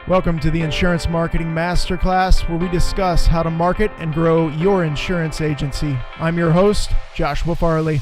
Welcome to the Insurance Marketing Masterclass, where we discuss how to market and grow your insurance agency. I'm your host, Joshua Farley.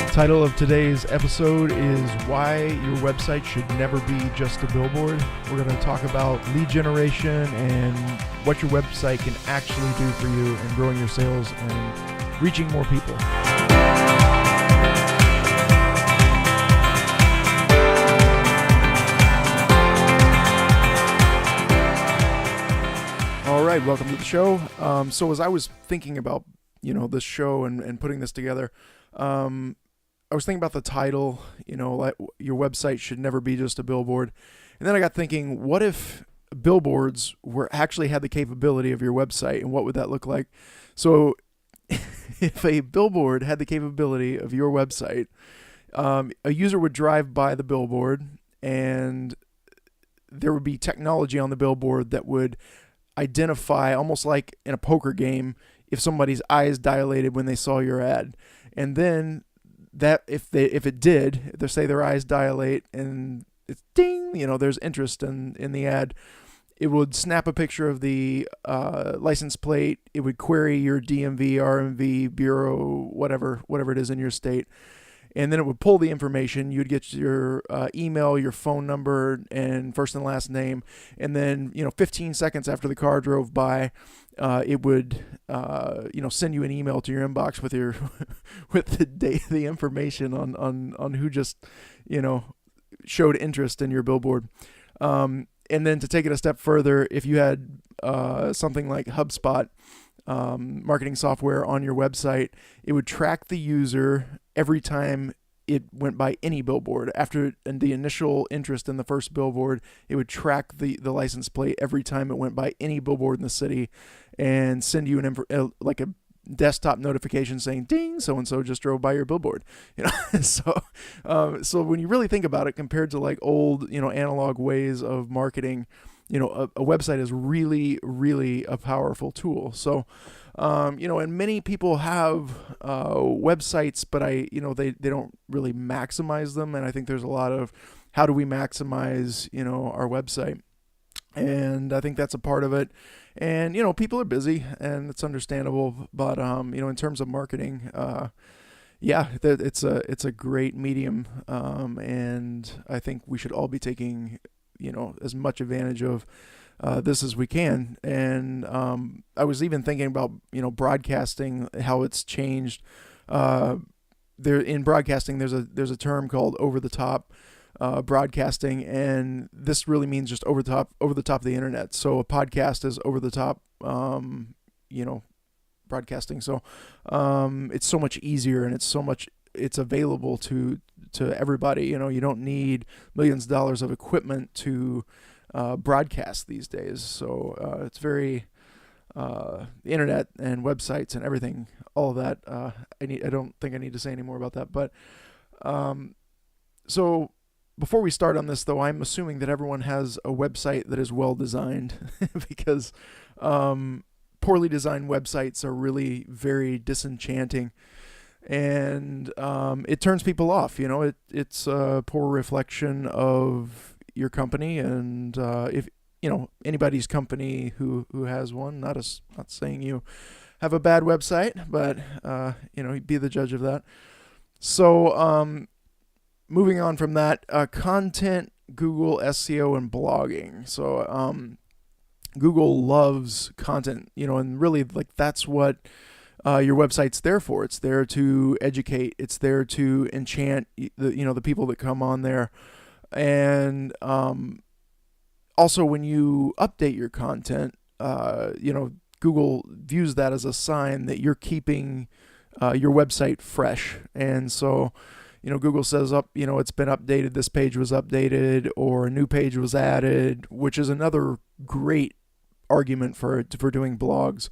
The title of today's episode is Why Your Website Should Never Be Just a Billboard. We're going to talk about lead generation and what your website can actually do for you in growing your sales and reaching more people. All right, welcome to the show. So as I was thinking about, this show and putting this together, I was thinking about the title, like your website should never be just a billboard. And then I got thinking, what if billboards actually had the capability of your website, and what would that look like? So if a billboard had the capability of your website, a user would drive by the billboard and there would be technology on the billboard that would identify, almost like in a poker game, if somebody's eyes dilated when they saw your ad. And then that if it did, they say their eyes dilate and it's ding, there's interest in the ad, it would snap a picture of the license plate. It would query your DMV, RMV, bureau, whatever it is in your state. And then it would pull the information. You'd get your email, your phone number, and first and last name. And then, 15 seconds after the car drove by, it would, send you an email to your inbox with your with the information on who just, showed interest in your billboard. And then to take it a step further, if you had something like HubSpot marketing software on your website, it would track the user every time it went by any billboard. After the initial interest in the first billboard, it would track the license plate every time it went by any billboard in the city and send you like a desktop notification saying, ding, so-and-so just drove by your billboard. So when you really think about it, compared to like old, analog ways of marketing, a website is really, really a powerful tool. So, and many people have websites, but they don't really maximize them. And I think there's a lot of how do we maximize, our website? And I think that's a part of it. And, people are busy and it's understandable, but, in terms of marketing, it's a great medium. And I think we should all be taking as much advantage of this as we can. And I was even thinking about, broadcasting, how it's changed. There in broadcasting, there's a term called over-the-top broadcasting, and this really means just over the top of the internet. So a podcast is over the top, broadcasting. So it's so much easier, and it's available to everybody. You don't need millions of dollars of equipment to broadcast these days. So it's very the internet and websites and everything, all of that. I don't think I need to say any more about that. But so before we start on this, though, I'm assuming that everyone has a website that is well designed because poorly designed websites are really very disenchanting. And it turns people off. It's a poor reflection of your company, and if anybody's company who has one, not saying you have a bad website, but be the judge of that. So moving on from that, content, Google, SEO, and blogging. So Google loves content, and really like that's what your website's there for. It's there to educate. It's there to enchant the people that come on there. And also when you update your content, Google views that as a sign that you're keeping your website fresh. And so, Google says it's been updated. This page was updated, or a new page was added, which is another great argument for doing blogs.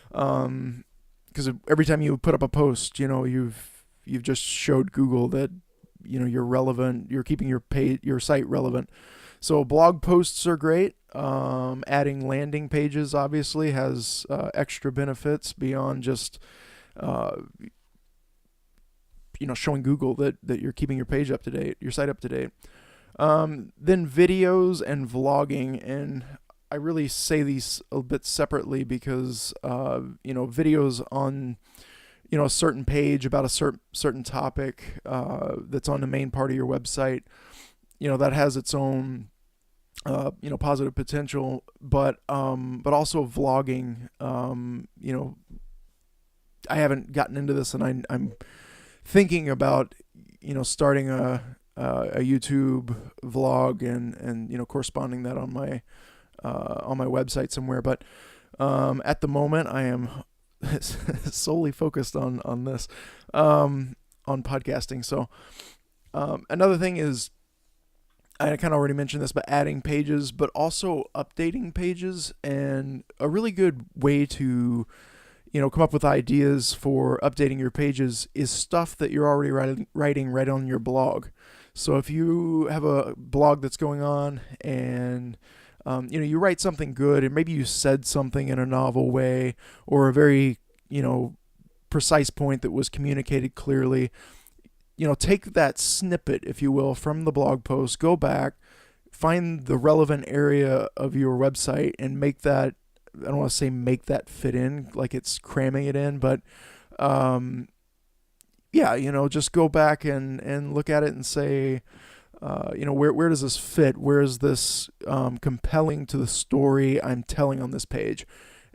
Because every time you put up a post, you've just showed Google that you're relevant. You're keeping your site relevant. So blog posts are great. Adding landing pages obviously has extra benefits beyond just showing Google that you're keeping your page up to date, your site up to date. Then videos and vlogging, and I really say these a bit separately because videos on a certain page about a certain topic that's on the main part of your website, that has its own positive potential, but also vlogging. I haven't gotten into this, and I'm thinking about starting a YouTube vlog and corresponding that on my website somewhere. But at the moment, I am solely focused on this, on podcasting. So another thing is, I kind of already mentioned this, but adding pages, but also updating pages. And a really good way to come up with ideas for updating your pages is stuff that you're already writing right on your blog. So if you have a blog that's going on and you write something good, and maybe you said something in a novel way or a very precise point that was communicated clearly, take that snippet, if you will, from the blog post, go back, find the relevant area of your website, and make that, I don't want to say make that fit in like it's cramming it in, but just go back and look at it and say, where does this fit? Where is this compelling to the story I'm telling on this page?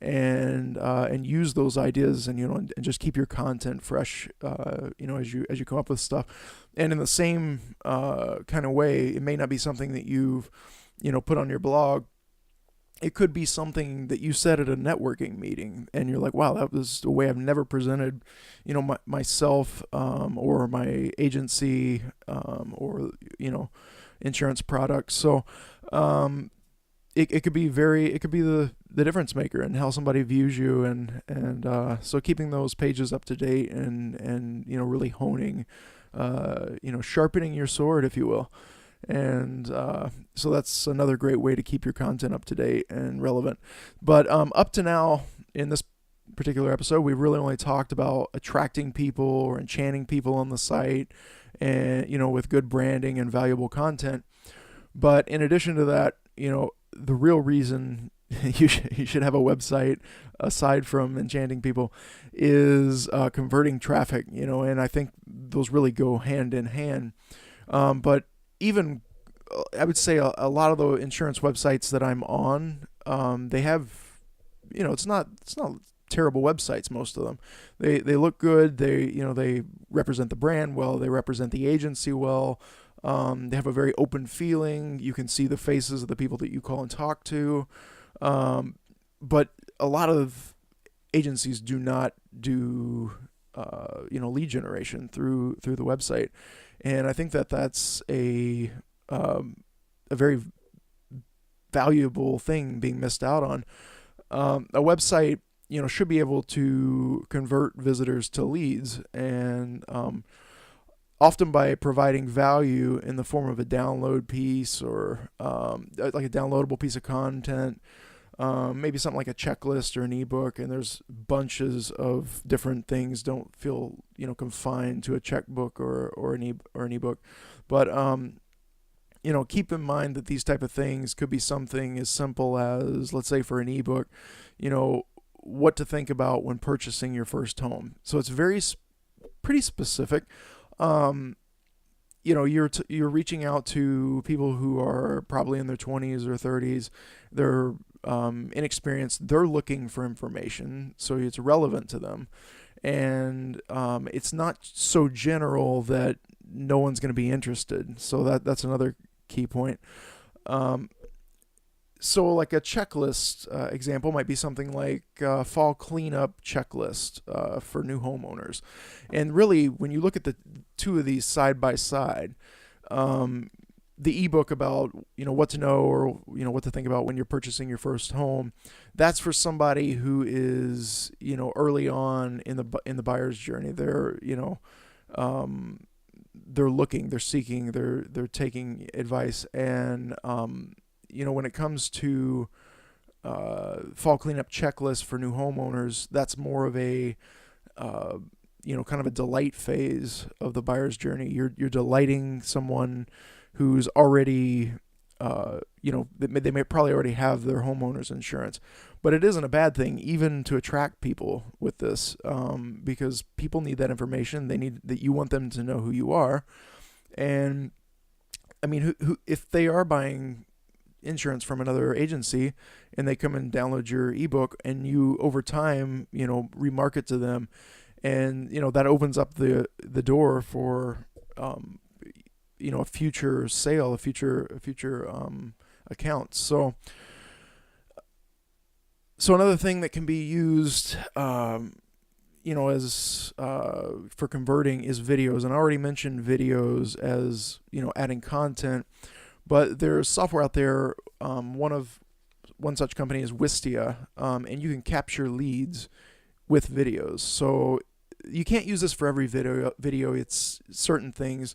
And use those ideas, and just keep your content fresh, as you come up with stuff. And in the same kind of way, it may not be something that you've put on your blog. It could be something that you said at a networking meeting, and you're like, wow, that was a way I've never presented, myself, or my agency, or, insurance products. So, it could be the difference maker in how somebody views you, and so keeping those pages up to date and really honing, sharpening your sword, if you will. And so that's another great way to keep your content up to date and relevant. But up to now, in this particular episode, we've really only talked about attracting people or enchanting people on the site, and with good branding and valuable content. But in addition to that, the real reason you should have a website, aside from enchanting people, is converting traffic. And I think those really go hand in hand. But even, I would say a lot of the insurance websites that I'm on, they have, it's not terrible websites. Most of them, they look good. They represent the brand well. They represent the agency well. They have a very open feeling. You can see the faces of the people that you call and talk to. But a lot of agencies do not do, lead generation through the website. And I think that's a very valuable thing being missed out on. A website, should be able to convert visitors to leads, and often by providing value in the form of a download piece or like a downloadable piece of content, maybe something like a checklist or an ebook. And there's bunches of different things. Don't feel confined to a checkbook or an ebook, but keep in mind that these type of things could be something as simple as, let's say for an ebook, what to think about when purchasing your first home. So it's pretty specific. You're reaching out to people who are probably in their 20s or 30s. They're inexperienced. They're looking for information, so it's relevant to them. And it's not so general that no one's going to be interested. So that's another key point. So like a checklist example might be something like fall cleanup checklist for new homeowners. And really, when you look at the two of these side by side, the ebook about what to know or what to think about when you're purchasing your first home, that's for somebody who is early on in the buyer's journey. They're they're looking, they're seeking, they're taking advice. And when it comes to fall cleanup checklist for new homeowners, that's more of a kind of a delight phase of the buyer's journey. You're delighting someone who's already, they may probably already have their homeowner's insurance. But it isn't a bad thing even to attract people with this, because people need that information. They need that, you want them to know who you are. And I mean, who if they are buying insurance from another agency and they come and download your ebook and you over time, remarket to them, and that opens up the door for a future sale, a future account. So another thing that can be used as for converting is videos. And I already mentioned videos as adding content, but there's software out there. One such company is Wistia, and you can capture leads with videos. So you can't use this for every video. It's certain things,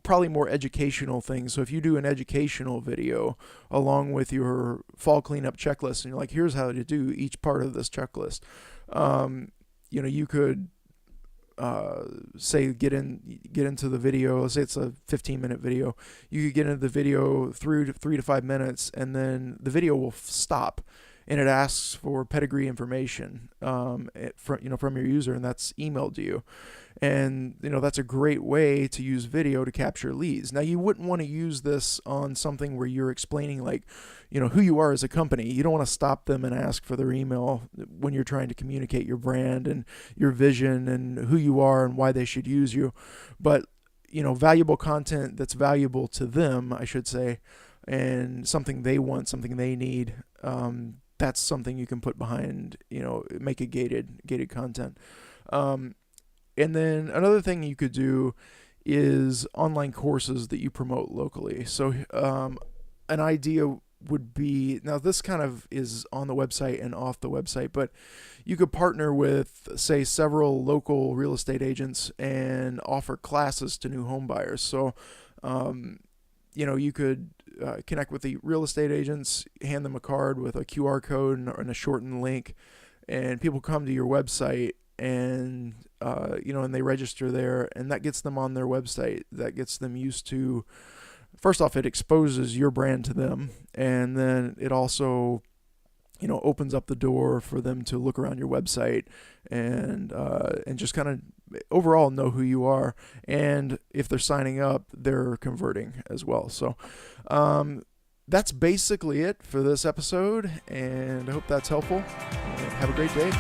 probably more educational things. So if you do an educational video along with your fall cleanup checklist, and you're like, here's how to do each part of this checklist, you could say get into the video. Let's say it's a 15-minute video. You could get into the video 3 to 5 minutes, and then the video will stop, and it asks for pedigree information from your user, and that's emailed to you. And that's a great way to use video to capture leads. Now, you wouldn't want to use this on something where you're explaining who you are as a company. You don't want to stop them and ask for their email when you're trying to communicate your brand and your vision and who you are and why they should use you. But valuable content that's valuable to them, I should say, and something they want, something they need. That's something you can put behind, make a gated content. And then another thing you could do is online courses that you promote locally. So an idea would be, now this kind of is on the website and off the website, but you could partner with, say, several local real estate agents and offer classes to new home buyers. So, you could connect with the real estate agents, hand them a card with a QR code and a shortened link, and people come to your website and and they register there, and that gets them on their website. That gets them used to, first off, it exposes your brand to them, and then it also opens up the door for them to look around your website and just kind of overall know who you are. And if they're signing up, they're converting as well. So that's basically it for this episode, and I hope that's helpful. And have a great day.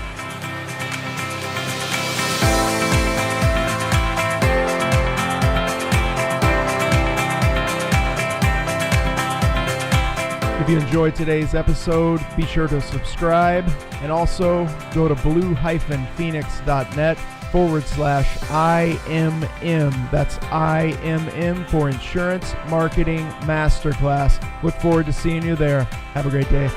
If you enjoyed today's episode, be sure to subscribe, and also go to blue-phoenix.net/IMM. That's IMM for Insurance Marketing Masterclass. Look forward to seeing you there. Have a great day.